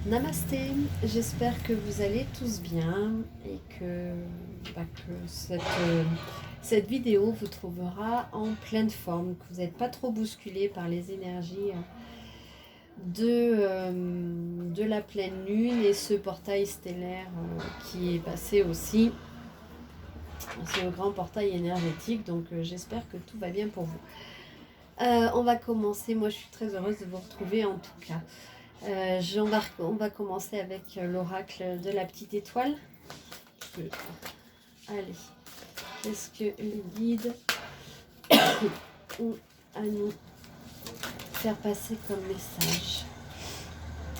Namasté, j'espère que vous allez tous bien et que cette vidéo vous trouvera en pleine forme, que vous n'êtes pas trop bousculé par les énergies de la pleine lune et ce portail stellaire qui est passé aussi. C'est le grand portail énergétique, donc j'espère que tout va bien pour vous. On va commencer, moi je suis très heureuse de vous retrouver en tout cas. On va commencer avec l'oracle de la petite étoile. Allez, qu'est-ce que le guide ont à nous faire passer comme message?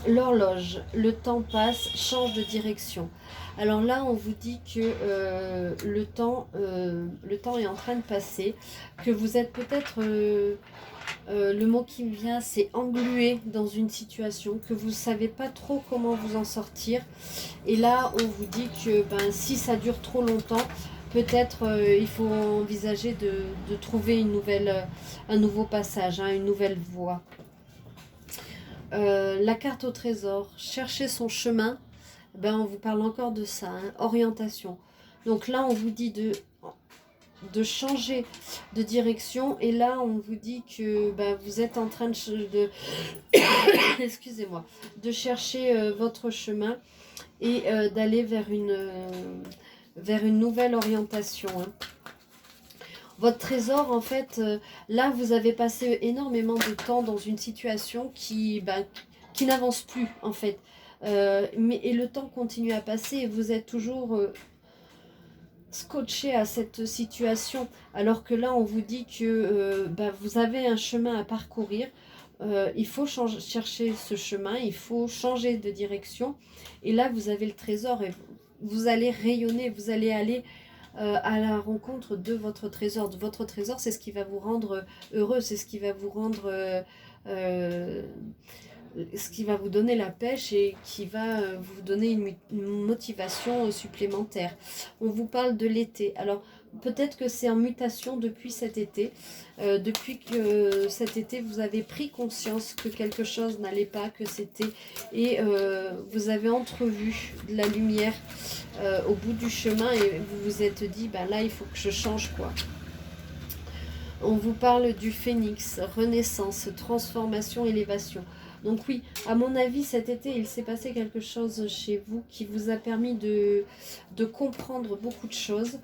L'horloge, le temps passe, change de direction. Alors là, on vous dit que le temps est en train de passer, que vous êtes peut-être... le mot qui me vient, c'est englué dans une situation, que vous ne savez pas trop comment vous en sortir. Et là, on vous dit que si ça dure trop longtemps, peut-être il faut envisager de trouver un nouveau passage, une nouvelle voie. La carte au trésor, chercher son chemin, on vous parle encore de ça, orientation. Donc là, on vous dit de changer de direction et là on vous dit que vous êtes en train de excusez-moi, de chercher votre chemin et d'aller vers une nouvelle orientation. Votre trésor, en fait, là vous avez passé énormément de temps dans une situation qui n'avance plus en fait, et le temps continue à passer et vous êtes toujours scotché à cette situation, alors que là on vous dit que vous avez un chemin à parcourir, il faut chercher ce chemin, il faut changer de direction et là vous avez le trésor et vous allez rayonner, vous allez aller à la rencontre de votre trésor. Votre trésor, c'est ce qui va vous rendre heureux, c'est ce qui va vous rendre ce qui va vous donner la pêche et qui va vous donner une motivation supplémentaire. On vous parle de l'été. Alors, peut-être que c'est en mutation depuis cet été. Depuis que cet été, vous avez pris conscience que quelque chose n'allait pas, que c'était... Et vous avez entrevu de la lumière au bout du chemin et vous vous êtes dit, là, il faut que je change, quoi. On vous parle du phénix, renaissance, transformation, élévation. Donc oui, à mon avis, cet été, il s'est passé quelque chose chez vous qui vous a permis de comprendre beaucoup de choses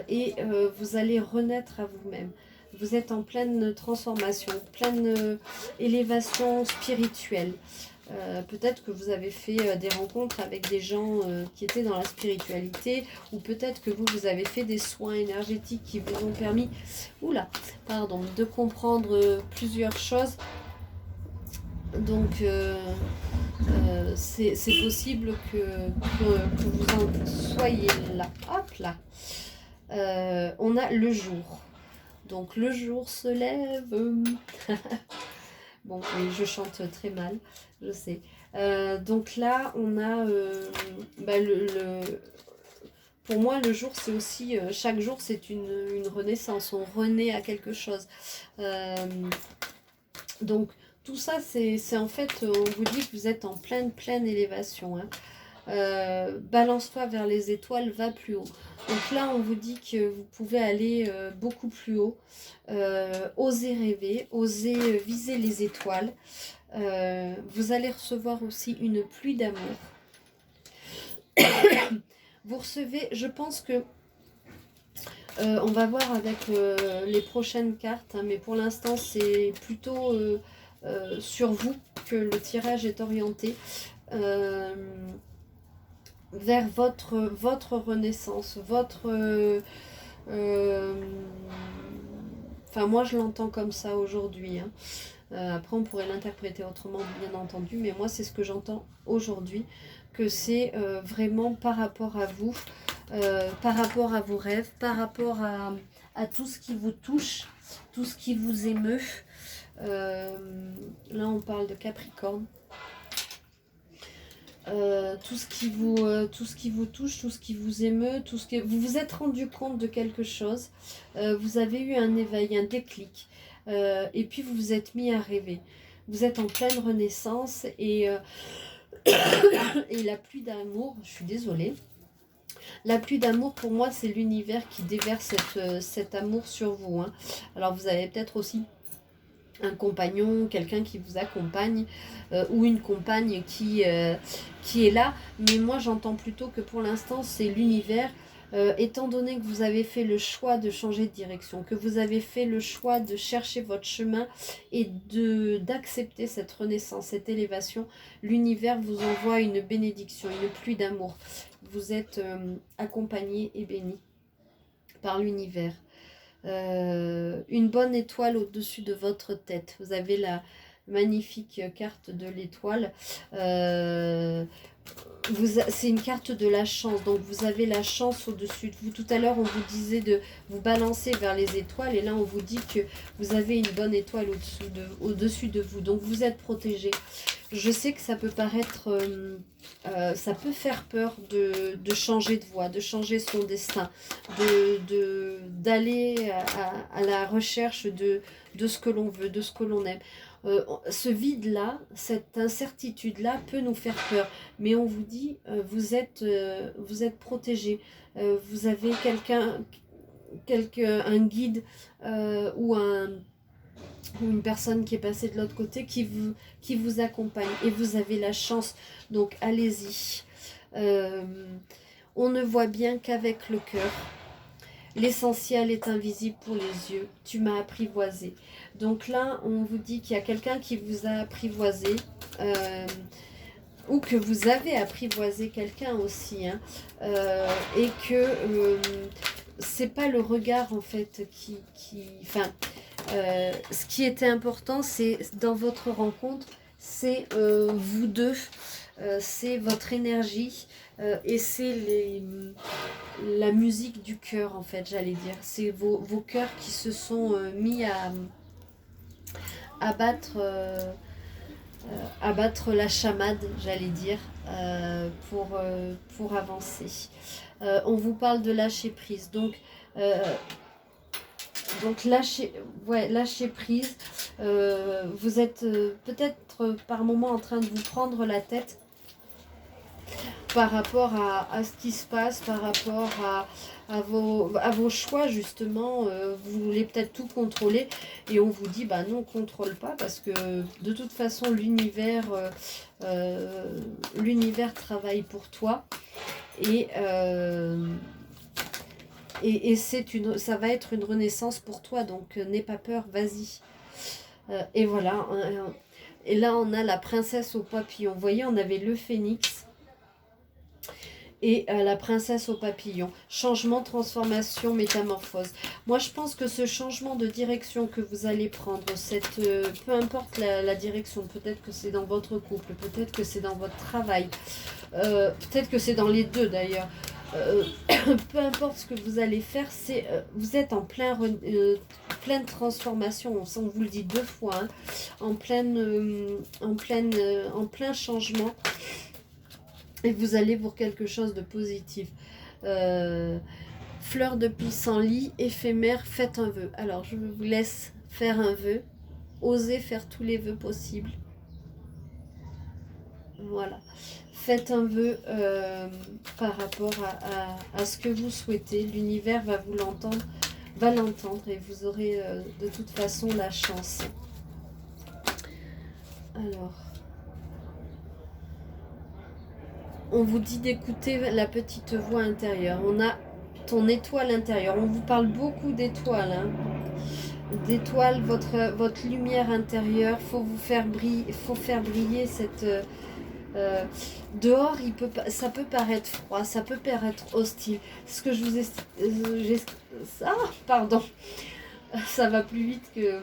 et vous allez renaître à vous-même. Vous êtes en pleine transformation, pleine élévation spirituelle. Peut-être que vous avez fait des rencontres avec des gens qui étaient dans la spiritualité, ou peut-être que vous avez fait des soins énergétiques qui vous ont permis de comprendre plusieurs choses. Donc c'est possible que vous en soyez là. Hop là. On a le jour. Donc le jour se lève. Bon, oui, je chante très mal, je sais. Donc là, on a pour moi, le jour, c'est aussi... chaque jour, c'est une renaissance. On renaît à quelque chose. Donc, tout ça, c'est en fait... on vous dit que vous êtes en pleine élévation. Balance-toi vers les étoiles, va plus haut. Donc là, on vous dit que vous pouvez aller beaucoup plus haut. Osez rêver, osez viser les étoiles. Vous allez recevoir aussi une pluie d'amour. Vous recevez, je pense que on va voir avec les prochaines cartes, mais pour l'instant c'est plutôt sur vous que le tirage est orienté, vers votre renaissance, enfin moi je l'entends comme ça aujourd'hui, après on pourrait l'interpréter autrement bien entendu, mais moi c'est ce que j'entends aujourd'hui, que c'est vraiment par rapport à vous, par rapport à vos rêves, par rapport à tout ce qui vous touche, tout ce qui vous émeut. Là on parle de Capricorne. Tout ce qui vous touche, tout ce qui vous émeut, tout ce que vous vous êtes rendu compte de quelque chose, vous avez eu un éveil, un déclic, et puis vous vous êtes mis à rêver. Vous êtes en pleine renaissance et Et la pluie d'amour, je suis désolée. La pluie d'amour, pour moi, c'est l'univers qui déverse cet amour sur vous. Hein. Alors, vous avez peut-être aussi un compagnon, quelqu'un qui vous accompagne, ou une compagne qui est là. Mais moi, j'entends plutôt que pour l'instant, c'est l'univers. Étant donné que vous avez fait le choix de changer de direction, que vous avez fait le choix de chercher votre chemin et d'accepter cette renaissance, cette élévation, l'univers vous envoie une bénédiction, une pluie d'amour. Vous êtes accompagné et béni par l'univers. Une bonne étoile au-dessus de votre tête. Vous avez la magnifique carte de l'étoile. C'est une carte de la chance, donc vous avez la chance au-dessus de vous. Tout à l'heure, on vous disait de vous balancer vers les étoiles, et là, on vous dit que vous avez une bonne étoile au-dessus de vous, donc vous êtes protégé. Je sais que ça peut paraître, ça peut faire peur de changer de voie, de changer son destin, d'aller à la recherche de ce que l'on veut, de ce que l'on aime. Ce vide-là, cette incertitude-là peut nous faire peur. Mais on vous dit, vous êtes protégé. Vous avez un guide ou une personne qui est passée de l'autre côté qui vous accompagne. Et vous avez la chance. Donc allez-y. On ne voit bien qu'avec le cœur. L'essentiel est invisible pour les yeux. Tu m'as apprivoisé. Donc là, on vous dit qu'il y a quelqu'un qui vous a apprivoisé. Ou que vous avez apprivoisé quelqu'un aussi. Hein, et que c'est pas le regard en fait ce qui était important, c'est dans votre rencontre, c'est vous deux. C'est votre énergie et c'est la musique du cœur en fait, j'allais dire. C'est vos cœurs qui se sont mis à battre la chamade, j'allais dire, pour avancer. On vous parle de lâcher prise. Donc lâcher prise. Vous êtes peut-être par moment en train de vous prendre la tête par rapport à ce qui se passe, par rapport à vos choix justement. Vous voulez peut-être tout contrôler et on vous dit bah non, contrôle pas, parce que de toute façon l'univers travaille pour toi et ça va être une renaissance pour toi, donc n'aie pas peur, vas-y. Et voilà, et là on a la princesse au papillon. Vous voyez, on avait le phénix et la princesse au papillon. Changement, transformation, métamorphose. Moi je pense que ce changement de direction que vous allez prendre, peu importe la direction, peut-être que c'est dans votre couple, peut-être que c'est dans votre travail, peut-être que c'est dans les deux d'ailleurs. Peu importe ce que vous allez faire, vous êtes en pleine transformation. On vous le dit 2 fois, hein, en plein changement, et vous allez pour quelque chose de positif. Fleur de pissenlit, éphémère, faites un vœu. Alors je vous laisse faire un vœu, osez faire tous les vœux possibles. Voilà. Faites un vœu par rapport à ce que vous souhaitez. L'univers va l'entendre et vous aurez de toute façon la chance. Alors, on vous dit d'écouter la petite voix intérieure. On a ton étoile intérieure. On vous parle beaucoup d'étoiles. Hein. D'étoiles, votre lumière intérieure. Faut faire briller cette... dehors, ça peut paraître froid, ça peut paraître hostile. Ce que je vous ai... pardon. Ça va plus vite que...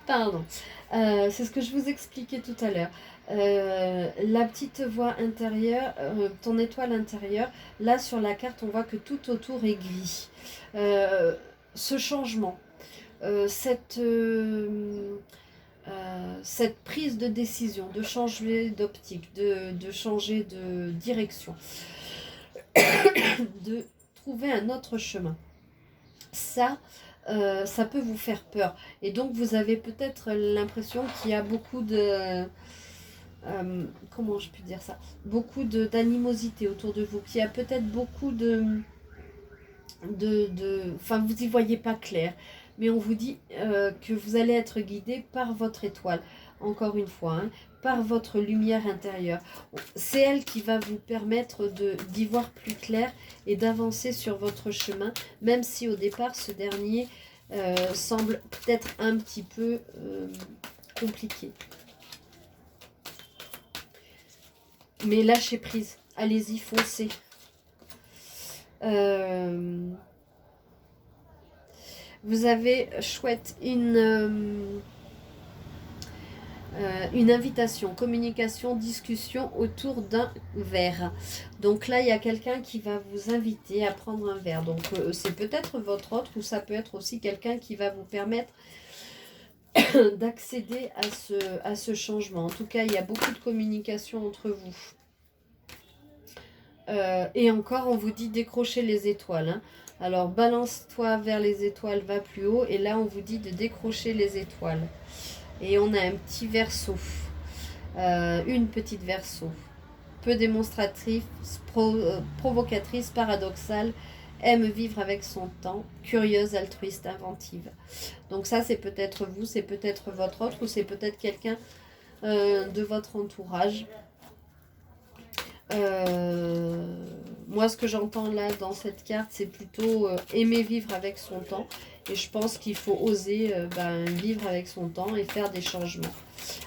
Pardon. C'est ce que je vous expliquais tout à l'heure. La petite voix intérieure, ton étoile intérieure, là sur la carte, on voit que tout autour est gris. Ce changement, cette prise de décision, de changer d'optique, de changer de direction, de trouver un autre chemin. Ça peut vous faire peur. Et donc, vous avez peut-être l'impression qu'il y a beaucoup de... comment je puis dire ça, beaucoup d'animosité autour de vous, qui a peut-être beaucoup enfin, vous n'y voyez pas clair, mais on vous dit que vous allez être guidé par votre étoile, encore une fois, hein, par votre lumière intérieure. C'est elle qui va vous permettre d'y voir plus clair et d'avancer sur votre chemin, même si au départ ce dernier semble peut-être un petit peu compliqué. Mais lâchez prise, allez-y, foncez. Vous avez, chouette, une invitation, communication, discussion autour d'un verre. Donc là, il y a quelqu'un qui va vous inviter à prendre un verre. Donc c'est peut-être votre autre ou ça peut être aussi quelqu'un qui va vous permettre d'accéder à ce changement. En tout cas, il y a beaucoup de communication entre vous. Et encore, on vous dit décrocher les étoiles. Hein. Alors, balance-toi vers les étoiles, va plus haut. Et là, on vous dit de décrocher les étoiles. Et on a un petit verseau. Une petite verseau. Peu démonstratrice, provocatrice, paradoxale. Aime vivre avec son temps. Curieuse, altruiste, inventive. Donc ça, c'est peut-être vous, c'est peut-être votre autre. Ou c'est peut-être quelqu'un de votre entourage. Moi, ce que j'entends là dans cette carte, c'est plutôt aimer vivre avec son temps. Et je pense qu'il faut oser vivre avec son temps et faire des changements.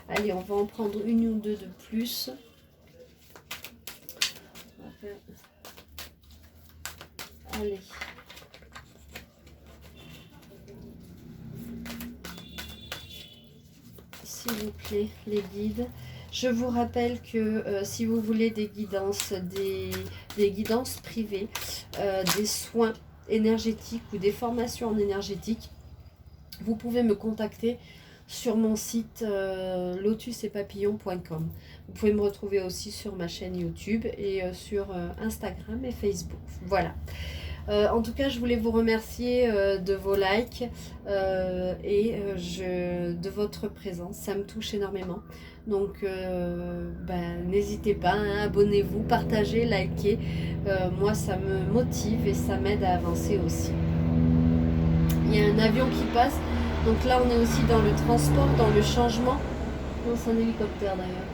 Allez, on va en prendre une ou deux de plus. Allez. S'il vous plaît, les guides. Je vous rappelle que si vous voulez des guidances, des guidances privées, des soins énergétiques ou des formations en énergétique, vous pouvez me contacter sur mon site lotusetpapillons.com. Vous pouvez me retrouver aussi sur ma chaîne YouTube et sur Instagram et Facebook. Voilà. En tout cas, je voulais vous remercier de vos likes et de votre présence. Ça me touche énormément. Donc, n'hésitez pas, hein, abonnez-vous, partagez, likez. Moi, ça me motive et ça m'aide à avancer aussi. Il y a un avion qui passe. Donc là, on est aussi dans le transport, dans le changement. Non, c'est un hélicoptère d'ailleurs.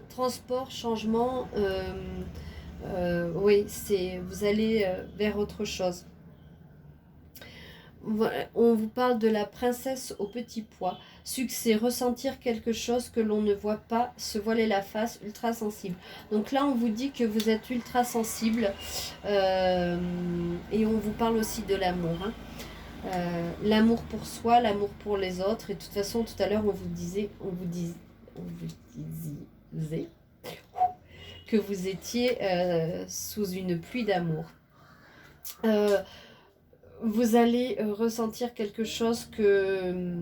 Transport, changement. Oui, vous allez vers autre chose. Voilà, on vous parle de la princesse au petit pois. Succès, ressentir quelque chose que l'on ne voit pas, se voiler la face, ultra sensible. Donc là, on vous dit que vous êtes ultra sensible et on vous parle aussi de l'amour. Hein. L'amour pour soi, l'amour pour les autres. Et de toute façon, tout à l'heure, on vous disait que vous étiez sous une pluie d'amour. Vous allez ressentir quelque chose que...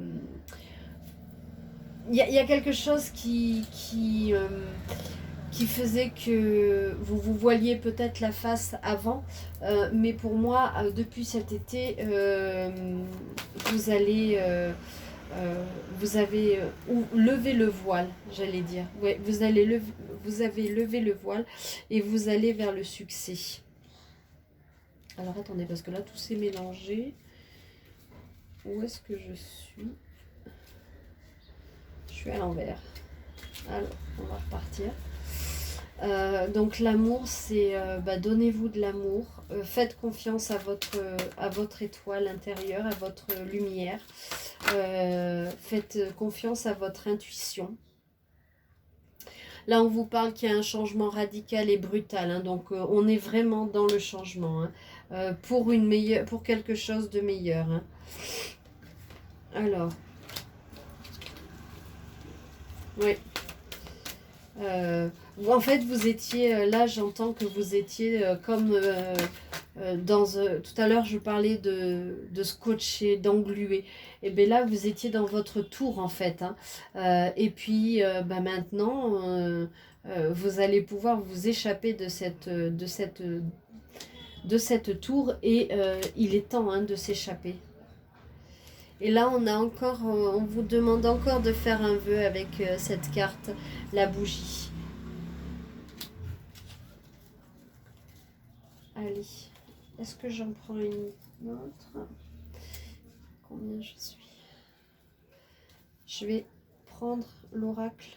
Il y a quelque chose qui faisait que vous voiliez peut-être la face avant, mais pour moi, depuis cet été, vous avez levé le voile, j'allais dire. Ouais, vous avez levé le voile et vous allez vers le succès. Alors attendez, parce que là tout s'est mélangé. Où est-ce que je suis? Je suis à l'envers. Alors, on va repartir. Donc l'amour, c'est donnez-vous de l'amour, faites confiance à votre étoile intérieure, à votre lumière, faites confiance à votre intuition. Là, on vous parle qu'il y a un changement radical et brutal, hein, donc on est vraiment dans le changement, hein, pour quelque chose de meilleur. Hein. Alors, oui. En fait, vous étiez, là j'entends que vous étiez comme tout à l'heure je parlais de scotcher, d'engluer. Et bien là, vous étiez dans votre tour en fait. Hein. Et puis maintenant, vous allez pouvoir vous échapper de cette tour et il est temps, hein, de s'échapper. Et là, on a encore, on vous demande encore de faire un vœu avec cette carte, la bougie. Allez, est-ce que j'en prends une autre? Combien je suis? Je vais prendre l'oracle.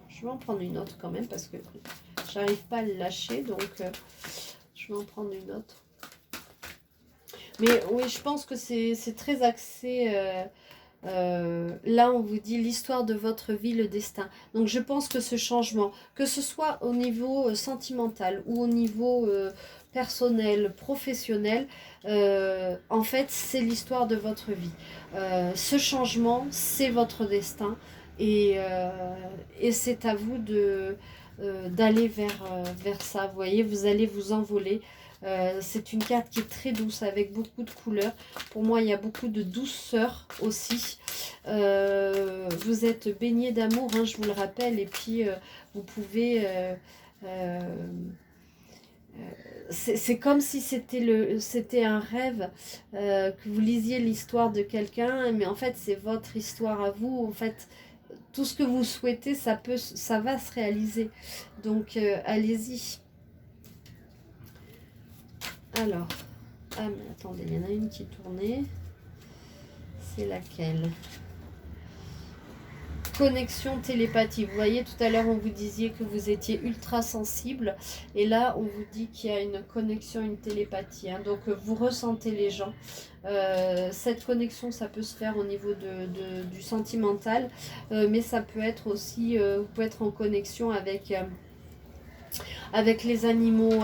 Je vais en prendre une autre quand même parce que j'arrive pas à le lâcher, donc je vais en prendre une autre. Mais oui, je pense que c'est très axé. Là, on vous dit l'histoire de votre vie, le destin. Donc, je pense que ce changement, que ce soit au niveau sentimental ou au niveau personnel, professionnel, en fait, c'est l'histoire de votre vie. Ce changement, c'est votre destin et c'est à vous d'aller vers ça. Vous voyez, vous allez vous envoler. C'est une carte qui est très douce avec beaucoup de couleurs. Pour moi, il y a beaucoup de douceur aussi. Vous êtes baigné d'amour, hein, je vous le rappelle. Et puis, vous pouvez... c'est comme si c'était un rêve, que vous lisiez l'histoire de quelqu'un, mais en fait, c'est votre histoire à vous. En fait, tout ce que vous souhaitez, ça va se réaliser. Donc, allez-y. Alors, ah mais attendez, il y en a une qui tournait. C'est laquelle? Connexion télépathie. Vous voyez, tout à l'heure, on vous disait que vous étiez ultra sensible. Et là, on vous dit qu'il y a une connexion, une télépathie. Hein. Donc, vous ressentez les gens. Cette connexion, ça peut se faire au niveau du sentimental. Mais ça peut être aussi, vous pouvez être en connexion avec les animaux,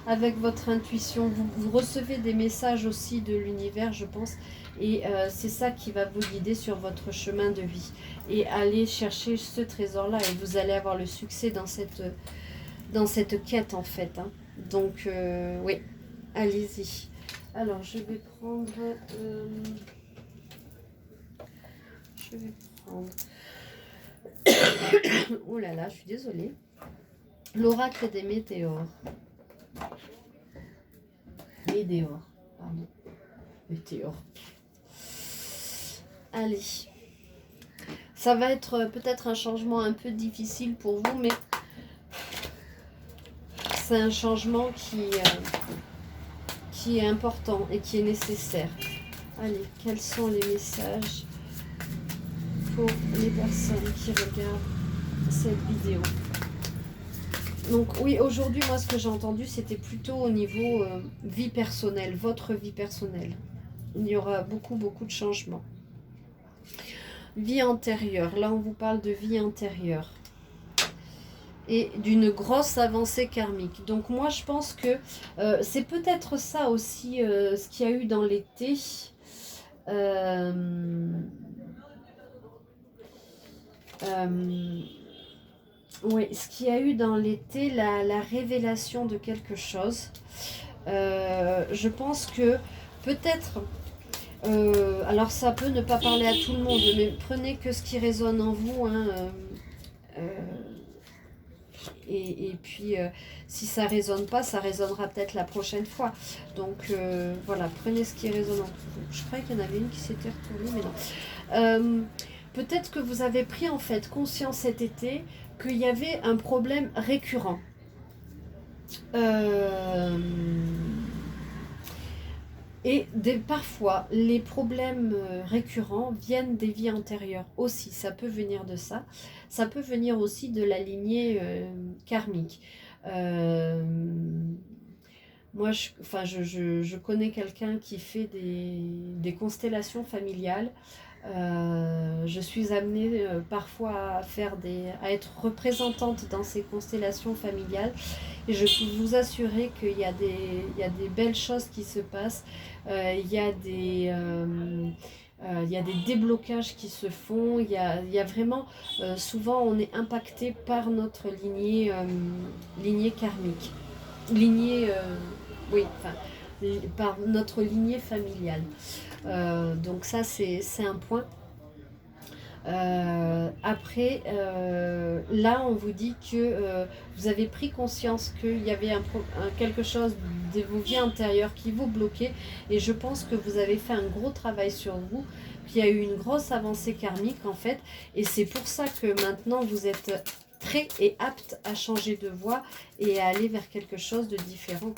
avec votre intuition. Vous recevez des messages aussi de l'univers, je pense. Et c'est ça qui va vous guider sur votre chemin de vie. Et allez chercher ce trésor-là et vous allez avoir le succès dans cette quête en fait. Hein. Donc, oui, allez-y. Alors, je vais prendre... oh là là, je suis désolée. L'oracle des météores. Météores, pardon. Météores. Allez. Ça va être peut-être un changement un peu difficile pour vous, mais c'est un changement qui est important et qui est nécessaire. Allez, quels sont les messages pour les personnes qui regardent cette vidéo? Donc oui, aujourd'hui, moi, ce que j'ai entendu, c'était plutôt au niveau vie personnelle, votre vie personnelle. Il y aura beaucoup, beaucoup de changements. Vie antérieure, là, on vous parle de vie antérieure. Et d'une grosse avancée karmique. Donc moi, je pense que c'est peut-être ça aussi, ce qu'il y a eu dans l'été. Oui, ce qu'il y a eu dans l'été, la révélation de quelque chose. Je pense que peut-être, alors ça peut ne pas parler à tout le monde, mais prenez que ce qui résonne en vous. Hein, et puis, si ça ne résonne pas, ça résonnera peut-être la prochaine fois. Donc, voilà, prenez ce qui résonne en vous. Je croyais qu'il y en avait une qui s'était retournée, mais non. Peut-être que vous avez pris en fait conscience cet été qu'il y avait un problème récurrent. Et parfois, les problèmes récurrents viennent des vies antérieures aussi. Ça peut venir de ça. Ça peut venir aussi de la lignée karmique. Moi, je connais quelqu'un qui fait des constellations familiales. Je suis amenée parfois à être représentante dans ces constellations familiales et je peux vous assurer qu'il y a des belles choses qui se passent, il y a des déblocages qui se font, il y a vraiment, souvent on est impacté par notre lignée karmique, oui, enfin, par notre lignée familiale. Donc ça c'est un point. Après, là, on vous dit que vous avez pris conscience qu'il y avait quelque chose de vos vies antérieures qui vous bloquait. Et je pense que vous avez fait un gros travail sur vous, qu'il y a eu une grosse avancée karmique en fait. Et c'est pour ça que maintenant, vous êtes prêt et apte à changer de voie et à aller vers quelque chose de différent.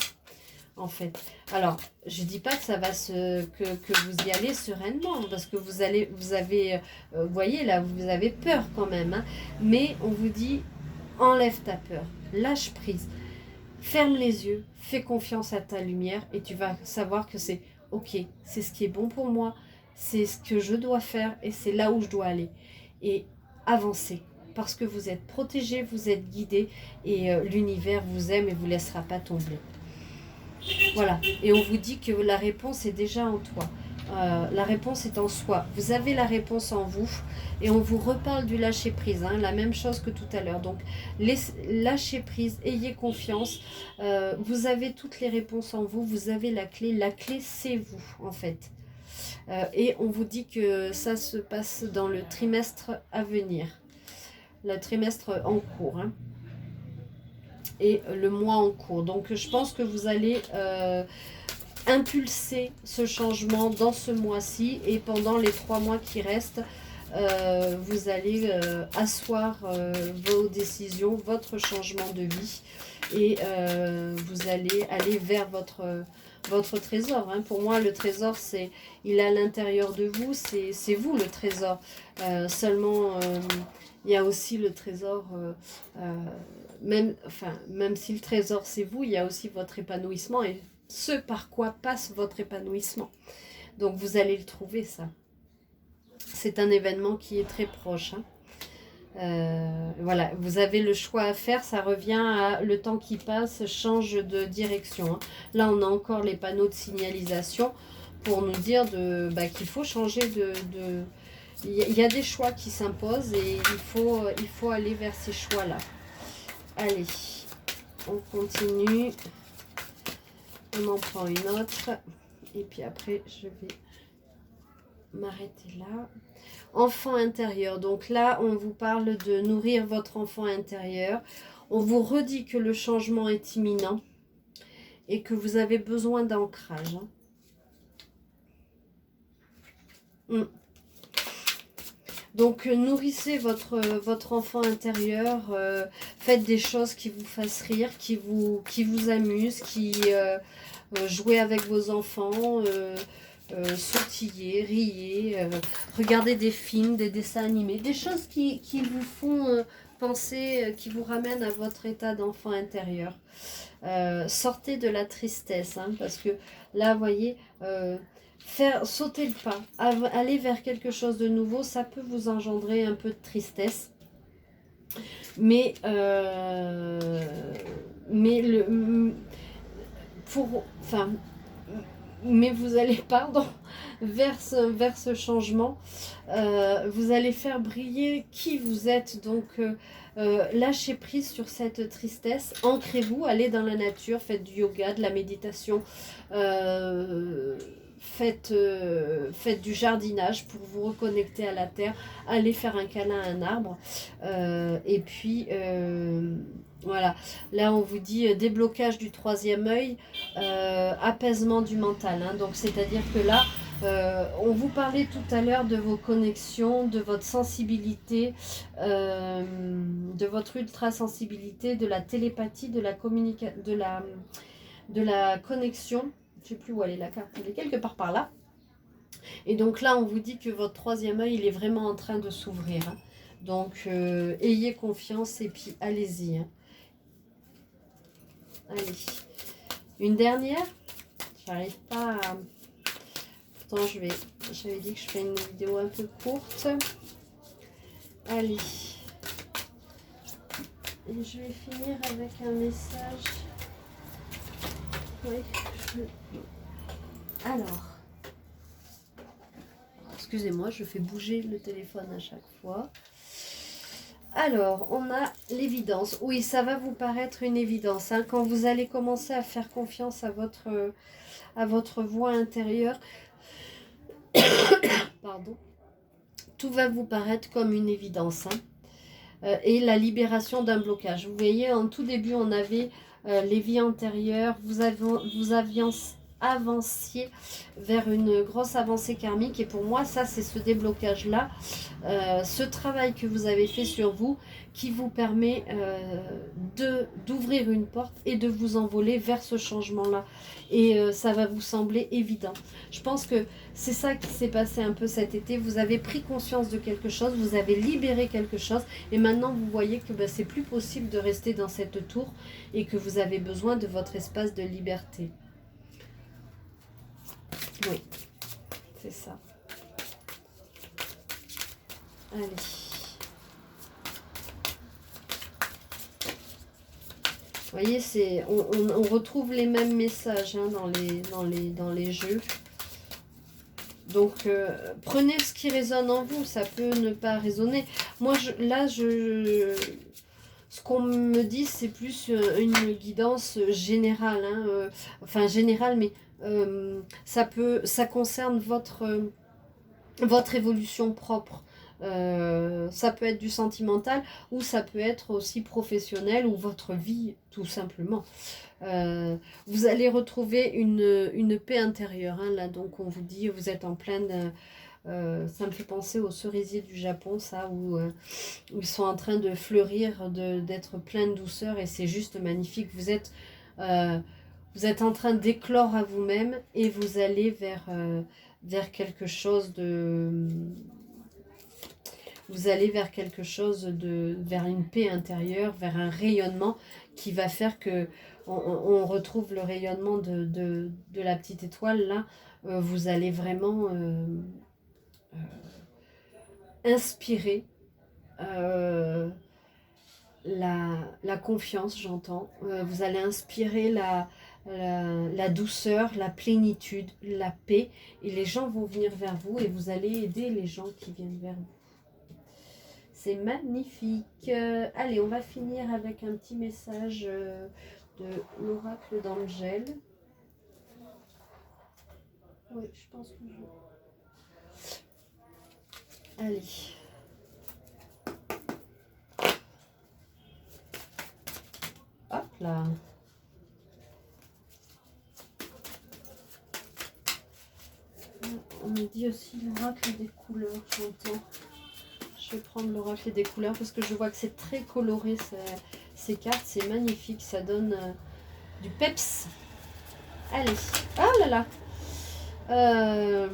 En fait, alors je dis pas que ça va que vous y allez sereinement parce que vous avez vous voyez là, vous avez peur quand même, hein, mais on vous dit enlève ta peur, lâche prise, ferme les yeux, fais confiance à ta lumière et tu vas savoir que c'est ok, c'est ce qui est bon pour moi, c'est ce que je dois faire et c'est là où je dois aller et avancer parce que vous êtes protégé, vous êtes guidé et l'univers vous aime et vous laissera pas tomber. Voilà, et on vous dit que la réponse est déjà en toi. La réponse est en soi. Vous avez la réponse en vous et on vous reparle du lâcher prise, hein, la même chose que tout à l'heure. Donc, lâchez prise, ayez confiance. Vous avez toutes les réponses en vous, vous avez la clé. La clé, c'est vous, en fait. Et on vous dit que ça se passe dans le trimestre à venir, le trimestre en cours. Hein. Et le mois en cours. Donc je pense que vous allez impulser ce changement dans ce mois-ci et pendant les 3 mois qui restent, vous allez asseoir vos décisions, votre changement de vie et vous allez aller vers votre trésor. Hein. Pour moi, le trésor, il est à l'intérieur de vous, c'est vous le trésor. Seulement, il y a aussi le trésor... même si le trésor c'est vous, il y a aussi votre épanouissement et ce par quoi passe votre épanouissement. Donc vous allez le trouver ça. C'est un événement qui est très proche. Hein. Voilà, vous avez le choix à faire, ça revient à le temps qui passe, change de direction. Hein. Là on a encore les panneaux de signalisation pour nous dire qu'il faut changer de... Il y a des choix qui s'imposent et il faut aller vers ces choix-là. Allez, on continue. On en prend une autre. Et puis après, je vais m'arrêter là. Enfant intérieur. Donc là, on vous parle de nourrir votre enfant intérieur. On vous redit que le changement est imminent et que vous avez besoin d'ancrage. Donc nourrissez votre enfant intérieur, faites des choses qui vous fassent rire, qui vous amusent, jouez avec vos enfants, sautillez, riez, regardez des films, des dessins animés, des choses qui vous font penser, qui vous ramènent à votre état d'enfant intérieur. Sortez de la tristesse, hein, parce que là, vous voyez... faire sauter le pas, aller vers quelque chose de nouveau, ça peut vous engendrer un peu de tristesse. Mais vous allez, vers ce changement, vous allez faire briller qui vous êtes. Donc, lâchez prise sur cette tristesse, ancrez-vous, allez dans la nature, faites du yoga, de la méditation, faites du jardinage pour vous reconnecter à la terre, allez faire un câlin à un arbre, et puis voilà, là on vous dit déblocage du 3e œil, apaisement du mental, hein. Donc c'est à dire que là on vous parlait tout à l'heure de vos connexions, de votre sensibilité, de votre ultra sensibilité, de la télépathie, de la communication, de la connexion. Je ne sais plus où elle est la carte, elle est quelque part par là. Et donc là, on vous dit que votre 3e œil, il est vraiment en train de s'ouvrir. Hein. Donc, ayez confiance et puis allez-y. Hein. Allez. Une dernière. J'arrive pas à... Pourtant, j'avais dit que je ferais une vidéo un peu courte. Allez. Et je vais finir avec un message. Oui, Alors, excusez-moi, je fais bouger le téléphone à chaque fois. Alors, on a l'évidence. Oui, ça va vous paraître une évidence. Hein, quand vous allez commencer à faire confiance à votre voix intérieure, pardon, tout va vous paraître comme une évidence. Et la libération d'un blocage. Vous voyez, en tout début, on avait les vies antérieures, vous aviez avancié vers une grosse avancée karmique, et pour moi ça c'est ce déblocage là, ce travail que vous avez fait sur vous qui vous permet d'ouvrir une porte et de vous envoler vers ce changement là, et ça va vous sembler évident. Je pense que c'est ça qui s'est passé un peu cet été, vous avez pris conscience de quelque chose, vous avez libéré quelque chose, et maintenant vous voyez que c'est plus possible de rester dans cette tour et que vous avez besoin de votre espace de liberté. Oui, c'est ça. Allez. Vous voyez, on retrouve les mêmes messages hein, dans les jeux. Donc, prenez ce qui résonne en vous. Ça peut ne pas résonner. Moi, ce qu'on me dit, c'est plus une guidance générale. Hein, enfin, générale, mais ça concerne votre évolution propre. Ça peut être du sentimental ou ça peut être aussi professionnel ou votre vie tout simplement. Vous allez retrouver une paix intérieure hein, là, donc on vous dit vous êtes en pleine ça me fait penser aux cerisiers du Japon, ça, où ils sont en train de fleurir, d'être plein de douceur, et c'est juste magnifique. Vous êtes en train d'éclore à vous-même et vous allez vers quelque chose de... Vous allez vers quelque chose vers une paix intérieure, vers un rayonnement qui va faire que on retrouve le rayonnement de la petite étoile là. Vous allez vraiment inspirer la confiance, j'entends. Vous allez inspirer la douceur, la plénitude, la paix, et les gens vont venir vers vous et vous allez aider les gens qui viennent vers vous. C'est magnifique. Allez, on va finir avec un petit message de l'oracle d'Angèle. Oui, je pense que Allez. Hop là. On me dit aussi l'oracle des couleurs, j'entends. Je vais prendre l'oracle des couleurs parce que je vois que c'est très coloré ces cartes, c'est magnifique, ça donne du peps. Allez, oh là là.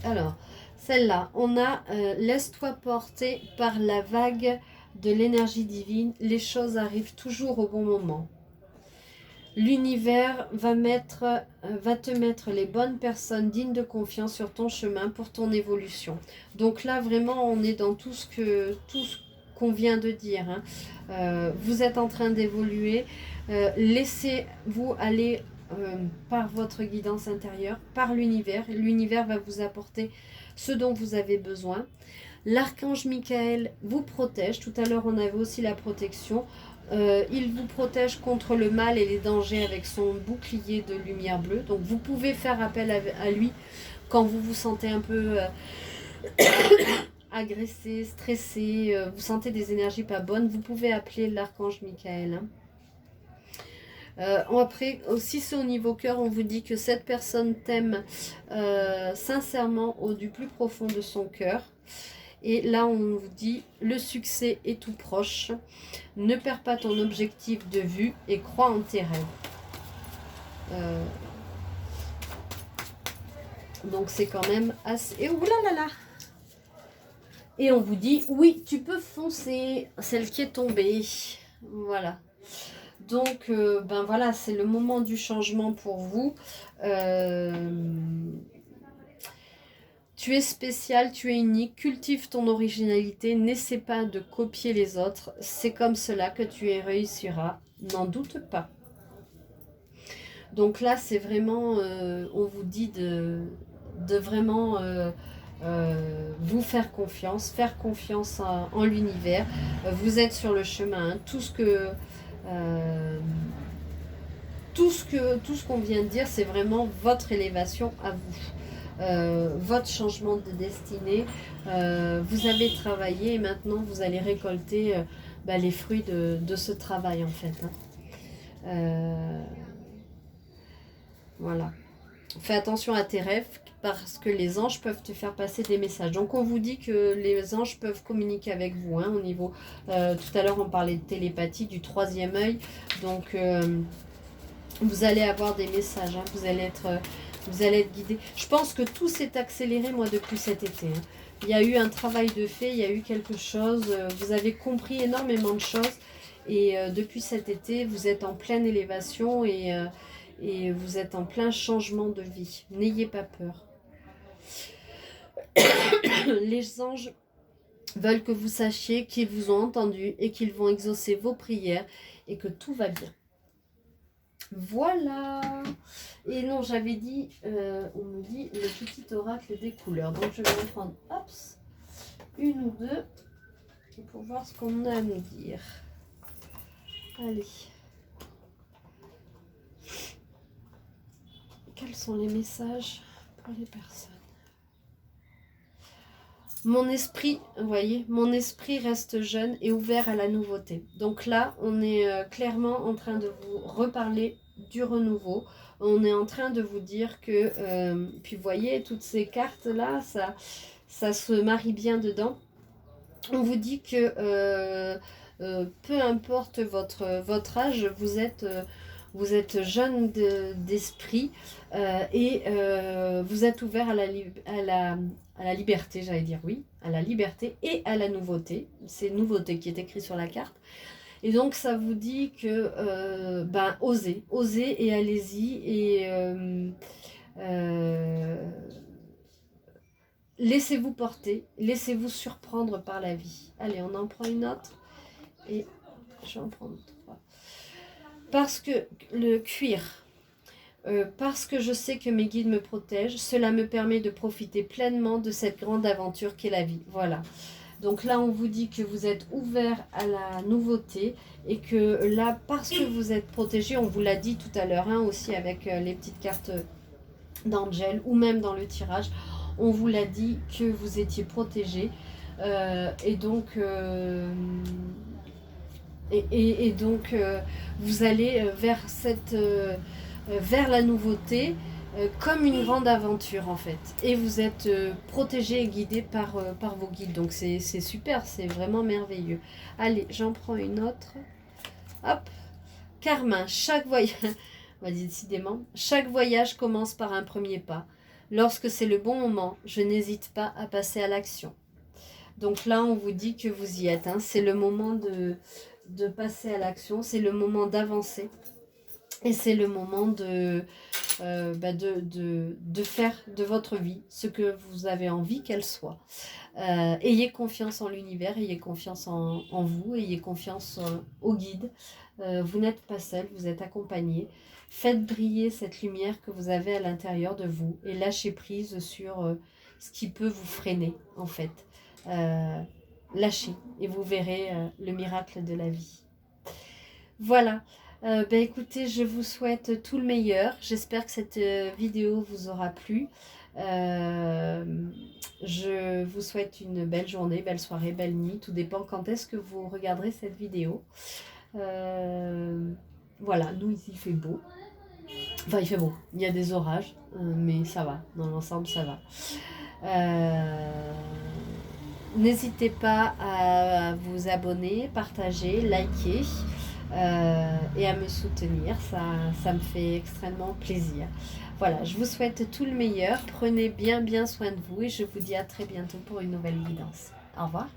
Alors, celle-là, on a laisse-toi porter par la vague de l'énergie divine, les choses arrivent toujours au bon moment. L'univers va te mettre les bonnes personnes dignes de confiance sur ton chemin pour ton évolution. Donc là, vraiment, on est dans tout ce qu'on vient de dire. Hein. Vous êtes en train d'évoluer. Laissez-vous aller par votre guidance intérieure, par l'univers. L'univers va vous apporter ce dont vous avez besoin. L'archange Michael vous protège. Tout à l'heure, on avait aussi la protection. Il vous protège contre le mal et les dangers avec son bouclier de lumière bleue. Donc vous pouvez faire appel à lui quand vous vous sentez un peu agressé, stressé, vous sentez des énergies pas bonnes. Vous pouvez appeler l'archange Michael. Après, aussi c'est au niveau cœur, on vous dit que cette personne t'aime sincèrement du plus profond de son cœur. Et là, on vous dit, le succès est tout proche. Ne perds pas ton objectif de vue et crois en tes rêves. Donc, c'est quand même assez... Et oulalalala. Et on vous dit, oui, tu peux foncer. Celle qui est tombée. Voilà. Donc, ben voilà, c'est le moment du changement pour vous. Tu es spécial, tu es unique, cultive ton originalité, n'essaie pas de copier les autres, c'est comme cela que tu y réussiras, n'en doute pas. Donc là, c'est vraiment, on vous dit de vraiment vous faire confiance en l'univers. Vous êtes sur le chemin, hein. Tout ce qu'on vient de dire, c'est vraiment votre élévation à vous. votre changement de destinée. Vous avez travaillé et maintenant vous allez récolter les fruits de ce travail en fait. Hein. Voilà. Fais attention à tes rêves parce que les anges peuvent te faire passer des messages. Donc on vous dit que les anges peuvent communiquer avec vous. Hein, au niveau, tout à l'heure on parlait de télépathie, du troisième œil. Donc vous allez avoir des messages. Hein, vous allez être guidé. Je pense que tout s'est accéléré moi depuis cet été. Hein. Il y a eu un travail de fait, il y a eu quelque chose. Vous avez compris énormément de choses. Et depuis cet été, vous êtes en pleine élévation et vous êtes en plein changement de vie. N'ayez pas peur. Les anges veulent que vous sachiez qu'ils vous ont entendu et qu'ils vont exaucer vos prières et que tout va bien. Voilà. Et non, j'avais dit, on me dit le petit oracle des couleurs. Donc je vais en prendre, une ou deux pour voir ce qu'on a à nous dire. Allez. Quels sont les messages pour les personnes? Mon esprit, vous voyez, mon esprit reste jeune et ouvert à la nouveauté. Donc là, on est clairement en train de vous reparler du renouveau. On est en train de vous dire que, puis vous voyez, toutes ces cartes-là, ça se marie bien dedans. On vous dit que peu importe votre âge, vous êtes jeune d'esprit et vous êtes ouvert à la liberté, j'allais dire oui, à la liberté et à la nouveauté. C'est nouveauté qui est écrit sur la carte. Et donc ça vous dit que osez et allez-y et laissez-vous porter, laissez-vous surprendre par la vie. Allez, on en prend une autre et je vais en prendre trois. Parce que le cuir, parce que je sais que mes guides me protègent, cela me permet de profiter pleinement de cette grande aventure qu'est la vie. Voilà. Donc là, on vous dit que vous êtes ouvert à la nouveauté et que là, parce que vous êtes protégé, on vous l'a dit tout à l'heure, hein, aussi avec les petites cartes d'Angel ou même dans le tirage, on vous l'a dit que vous étiez protégé et donc... Et donc, vous allez vers la nouveauté comme une grande aventure en fait. Et vous êtes protégé et guidé par vos guides. Donc c'est super, c'est vraiment merveilleux. Allez, j'en prends une autre. Hop. Carmin, décidément, chaque voyage commence par un premier pas. Lorsque c'est le bon moment, je n'hésite pas à passer à l'action. Donc là, on vous dit que vous y êtes. Hein. C'est le moment de passer à l'action, c'est le moment d'avancer et c'est le moment de faire de votre vie ce que vous avez envie qu'elle soit. Ayez confiance en l'univers, ayez confiance en vous, ayez confiance au guide. Vous n'êtes pas seul, vous êtes accompagné. Faites briller cette lumière que vous avez à l'intérieur de vous et lâchez prise sur ce qui peut vous freiner en fait. Lâchez et vous verrez le miracle de la vie. Voilà, écoutez, je vous souhaite tout le meilleur. J'espère que cette vidéo vous aura plu. Je vous souhaite une belle journée, belle soirée, belle nuit. Tout dépend quand est-ce que vous regarderez cette vidéo. Voilà, nous ici il fait beau. Enfin il fait beau, il y a des orages, mais ça va, dans l'ensemble ça va. N'hésitez pas à vous abonner, partager, liker et à me soutenir. Ça me fait extrêmement plaisir. Voilà, je vous souhaite tout le meilleur. Prenez bien soin de vous et je vous dis à très bientôt pour une nouvelle guidance. Au revoir.